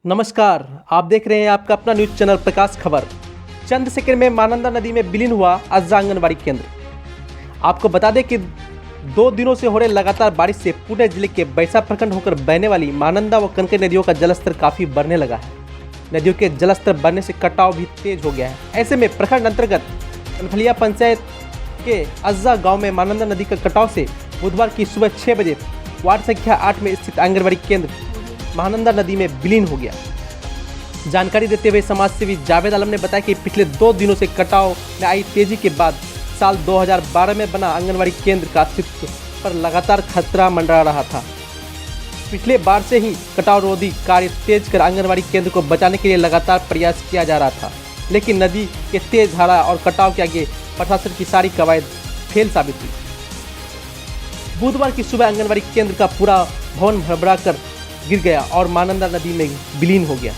नमस्कार, आप देख रहे हैं आपका अपना न्यूज चैनल प्रकाश खबर। चंद सेकंड में महानंदा नदी में विलीन हुआ अज्जा आंगनबाड़ी केंद्र। आपको बता दें कि 2 दिनों से हो रहे लगातार बारिश से पुणे जिले के बैसा प्रखंड होकर बहने वाली महानंदा व कनकई नदियों का जलस्तर काफी बढ़ने लगा है। नदियों के जलस्तर बढ़ने से कटाव भी तेज हो गया है। ऐसे में प्रखंड अंतर्गत कनखलिया पंचायत के अज्जा गाँव में महानंदा नदी का कटाव से बुधवार की सुबह 6 बजे वार्ड संख्या 8 में स्थित आंगनबाड़ी केंद्र महानंदा नदी में विलीन हो गया। जानकारी देते हुए समाजसेवी जावेद आलम ने बताया कि पिछले 2 दिनों से कटाव में आई तेजी के बाद साल 2012 में बना आंगनबाड़ी केंद्र का अस्तित्व पर लगातार खतरा मंडरा रहा था। पिछले बार से ही कटाव रोधी कार्य तेज कर आंगनबाड़ी केंद्र को बचाने के लिए लगातार प्रयास किया जा रहा था, लेकिन नदी के तेज धारा और कटाव के आगे प्रशासन की सारी कवायद फेल साबित हुई। बुधवार की सुबह आंगनबाड़ी केंद्र का पूरा भवन भरभरा कर गिर गया और महानंदा नदी में विलीन हो गया।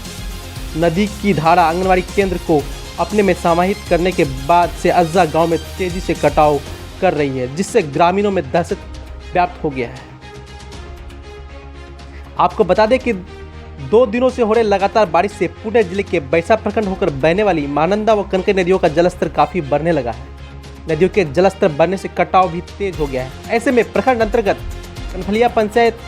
नदी की धारा आंगनबाड़ी केंद्र को अपने में समाहित करने के बाद से अज्जा गांव में तेजी से कटाव कर रही है, जिससे ग्रामीणों में दहशत व्याप्त हो गया है। आपको बता दें कि 2 दिनों से हो रहे लगातार बारिश से पुणे जिले के बैसा प्रखंड होकर बहने वाली महानंदा व कनकई नदियों का जलस्तर काफी बढ़ने लगा है। नदियों के जलस्तर बढ़ने से कटाव भी तेज हो गया है। ऐसे में प्रखंड अंतर्गत कनखलिया पंचायत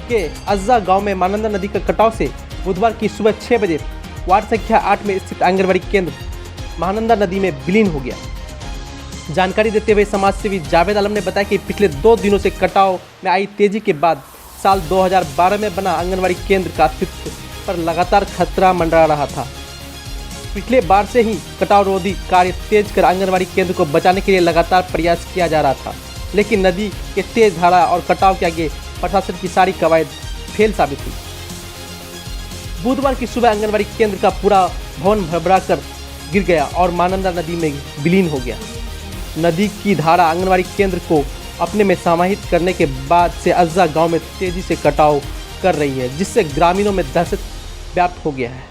के अज्जा गांव में महानंदा नदी का कटाव से बुधवार की सुबह 6 बजे वार्ड संख्या 8 में स्थित आंगनबाड़ी केंद्र महानंदा नदी में विलीन हो गया। जानकारी देते हुए समाजसेवी जावेद आलम ने बताया कि पिछले 2 दिनों से कटाव में आई तेजी के बाद साल 2012 में बना आंगनबाड़ी केंद्र का अस्तित्व पर लगातार खतरा मंडरा रहा था। पिछले बार से ही कटाव रोधी कार्य तेज कर आंगनबाड़ी केंद्र को बचाने के लिए लगातार प्रयास किया जा रहा था, लेकिन नदी के तेज धारा और कटाव के आगे प्रशासन की सारी कवायद फेल साबित हुई। बुधवार की सुबह आंगनबाड़ी केंद्र का पूरा भवन भरभरा कर गिर गया और महानंदा नदी में विलीन हो गया। नदी की धारा आंगनबाड़ी केंद्र को अपने में समाहित करने के बाद से अज्जा गांव में तेजी से कटाव कर रही है, जिससे ग्रामीणों में दहशत व्याप्त हो गया है।